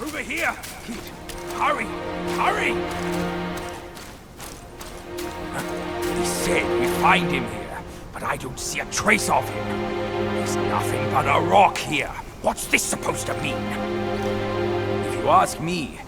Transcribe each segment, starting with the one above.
Over here! Kid, hurry! Hurry! He said we'd find him here, but I don't see a trace of him. There's nothing but a rock here. What's this supposed to mean? If you ask me,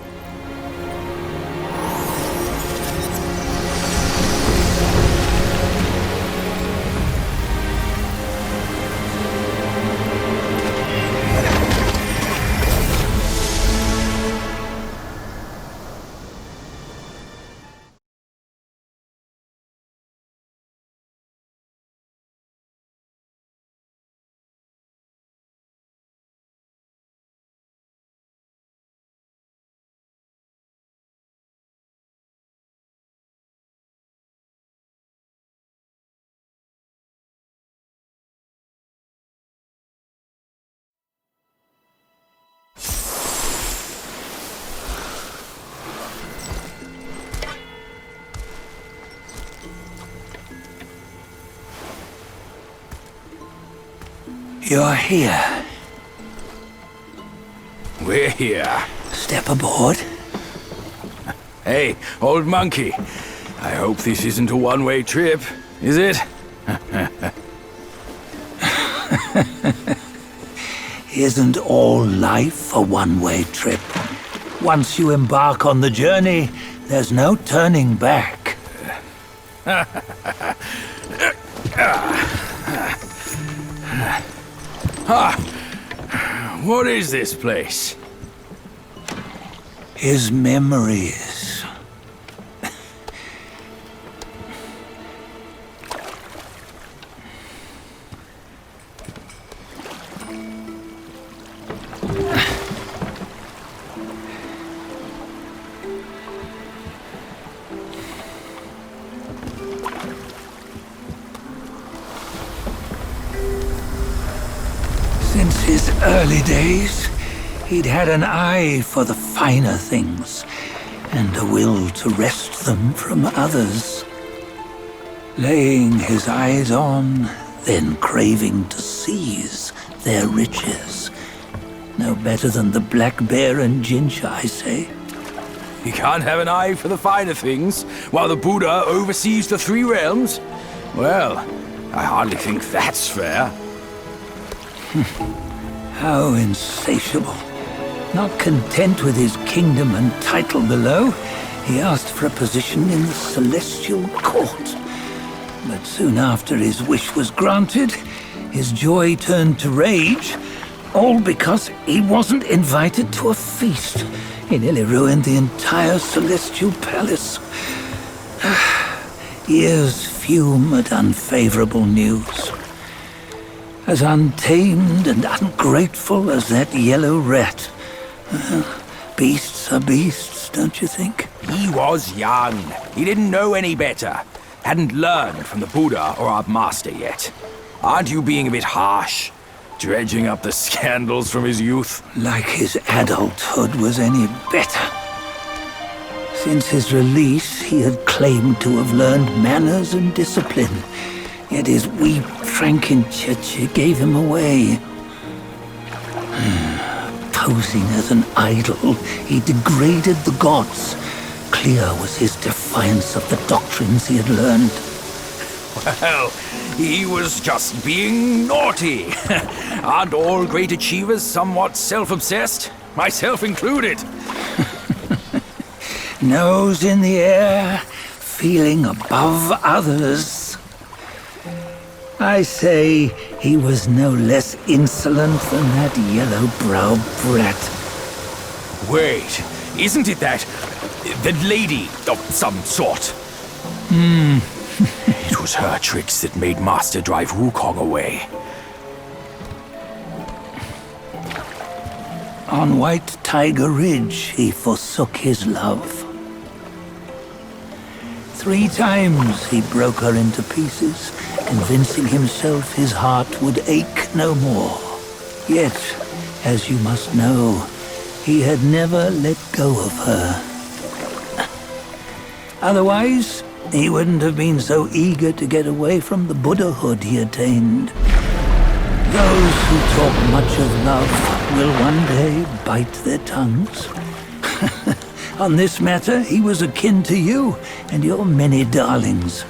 You're here. we're here. Step aboard. Hey, old monkey. I hope this isn't a one-way trip, is it? Isn't all life a one-way trip? Once you embark on the journey, there's no turning back. What is this place? His memories. Since his early days, he'd had an eye for the finer things, and a will to wrest them from others. Laying his eyes on, then craving to seize their riches. No better than the black bear and Jinja, I say. You can't have an eye for the finer things, while the Buddha oversees the three realms? Well, I hardly think that's fair. How insatiable. Not content with his kingdom and title below, he asked for a position in the Celestial Court. But soon after his wish was granted, his joy turned to rage, all because he wasn't invited to a feast. He nearly ruined the entire Celestial Palace. Ears fume at unfavorable news. As untamed and ungrateful as that yellow rat. Beasts are beasts, don't you think? He was young. He didn't know any better. Hadn't learned from the Buddha or our master yet. Aren't you being a bit harsh? Dredging up the scandals from his youth? Like his adulthood was any better. Since his release, he had claimed to have learned manners and discipline. Yet his weak Frankenchurch gave him away. Posing as an idol, he degraded the gods. Clear was his defiance of the doctrines he had learned. Well, he was just being naughty. Aren't all great achievers somewhat self-obsessed? Myself included. Nose in the air, feeling above others. I say he was no less insolent than that yellow-browed brat. Wait, isn't it that lady of some sort? It was her tricks that made Master drive Wukong away. On White Tiger Ridge, he forsook his love. 3 times he broke her into pieces, convincing himself his heart would ache no more. Yet, as you must know, he had never let go of her. Otherwise, he wouldn't have been so eager to get away from the Buddhahood he attained. Those who talk much of love will one day bite their tongues. On this matter, he was akin to you and your many darlings.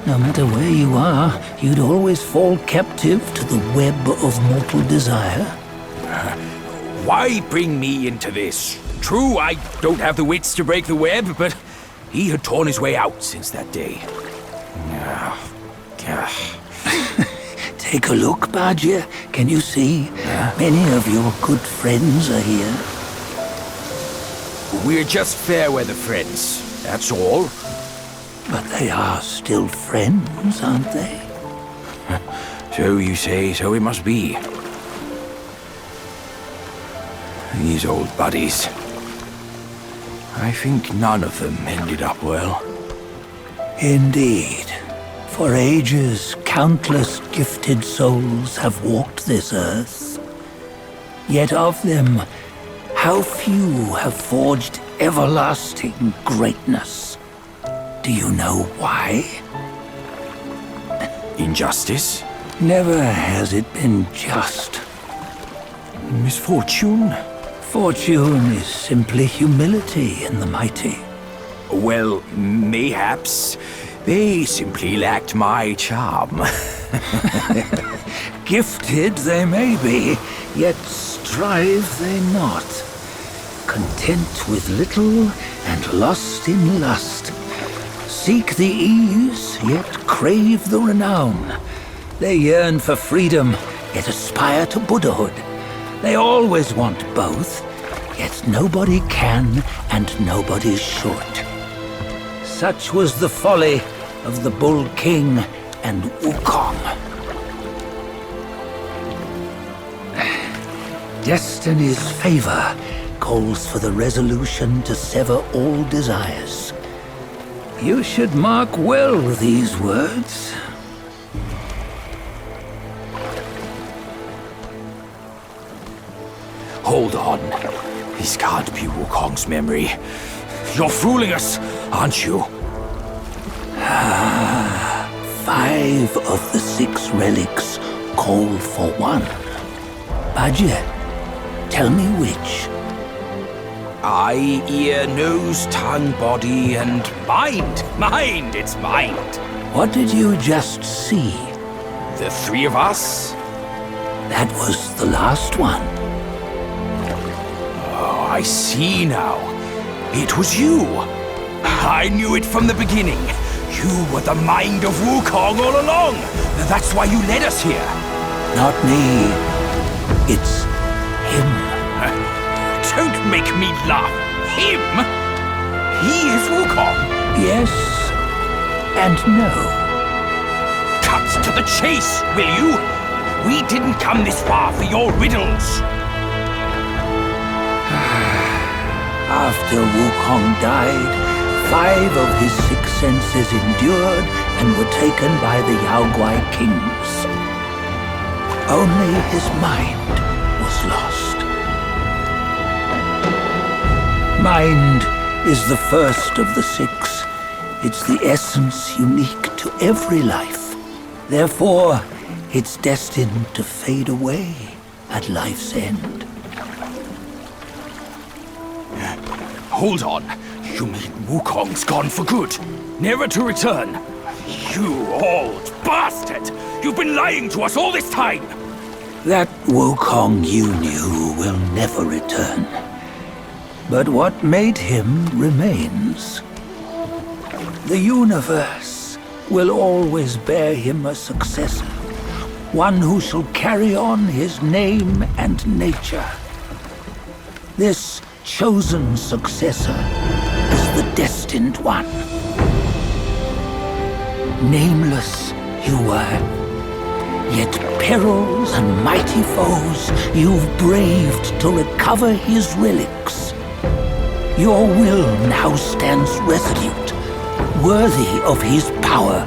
No matter where you are, you'd always fall captive to the web of mortal desire. Why bring me into this? True, I don't have the wits to break the web, but he had torn his way out since that day. Take a look, Bajir. Can you see? Many of your good friends are here. We're just fair weather friends, that's all. But they are still friends, aren't they? So you say, so it must be. These old buddies. I think none of them ended up well. Indeed. For ages, countless gifted souls have walked this earth. Yet of them, how few have forged everlasting greatness? Do you know why? Injustice? Never has it been just. Misfortune? Fortune is simply humility in the mighty. Well, mayhaps. They simply lacked my charm. Gifted they may be, yet strive they not. Content with little and lost in lust. Seek the ease, yet crave the renown. They yearn for freedom, yet aspire to Buddhahood. They always want both, yet nobody can and nobody should. Such was the folly of the Bull King and Wukong. Destiny's favor calls for the resolution to sever all desires. You should mark well these words. Hold on. This can't be Wukong's memory. You're fooling us, aren't you? 5 of the 6 relics call for one. Bajir, tell me which. Eye, ear, nose, tongue, body, and mind. Mind, it's mind. What did you just see? The 3 of us? That was the last one. Oh, I see now. It was you. I knew it from the beginning. You were the mind of Wukong all along. That's why you led us here. Not me. It's him. Don't make me laugh. Him? He is Wukong. Yes and no. Cut to the chase, will you? We didn't come this far for your riddles. After Wukong died, 5 of his 6 senses endured and were taken by the Yaoguai kings. Only his mind was lost. Mind is the first of the 6. It's the essence unique to every life. Therefore, it's destined to fade away at life's end. Hold on. You mean Wukong's gone for good? Never to return? You old bastard! You've been lying to us all this time! That Wukong you knew will never return. But what made him remains. The universe will always bear him a successor. One who shall carry on his name and nature. This chosen successor is the destined one. Nameless you were, yet perils and mighty foes you've braved to recover his relics. Your will now stands resolute, worthy of his power.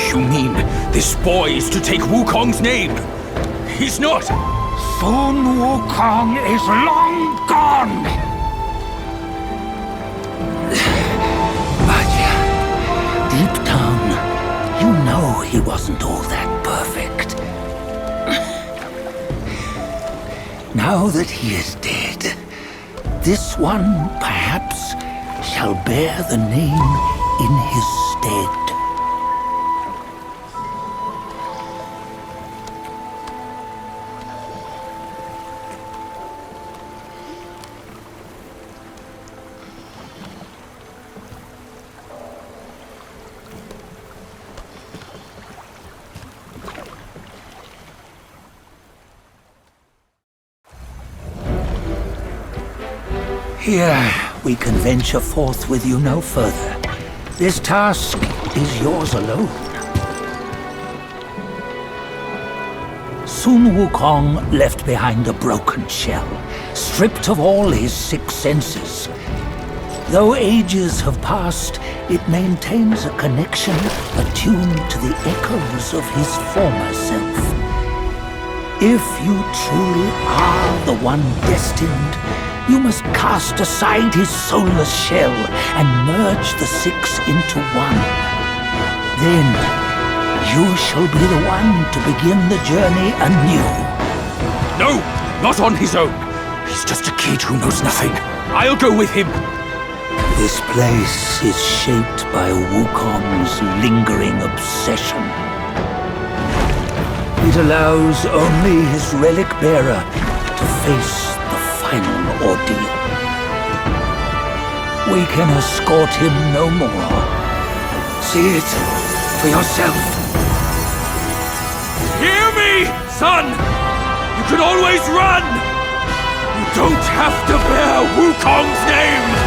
You mean this boy is to take Wukong's name? He's not! Sun Wukong is long gone! Bajir, deep down, you know he wasn't all that perfect. Now that he is dead, this one, perhaps, shall bear the name in his stead. Here, we can venture forth with you no further. This task is yours alone. Sun Wukong left behind a broken shell, stripped of all his 6 senses. Though ages have passed, it maintains a connection attuned to the echoes of his former self. If you truly are the one destined, you must cast aside his soulless shell and merge the 6 into one. Then, you shall be the one to begin the journey anew. No! Not on his own! He's just a kid who knows nothing. I'll go with him! This place is shaped by Wukong's lingering obsession. It allows only his relic bearer to face the final ordeal. We can escort him no more. See it for yourself. Hear me, son! You can always run! You don't have to bear Wukong's name!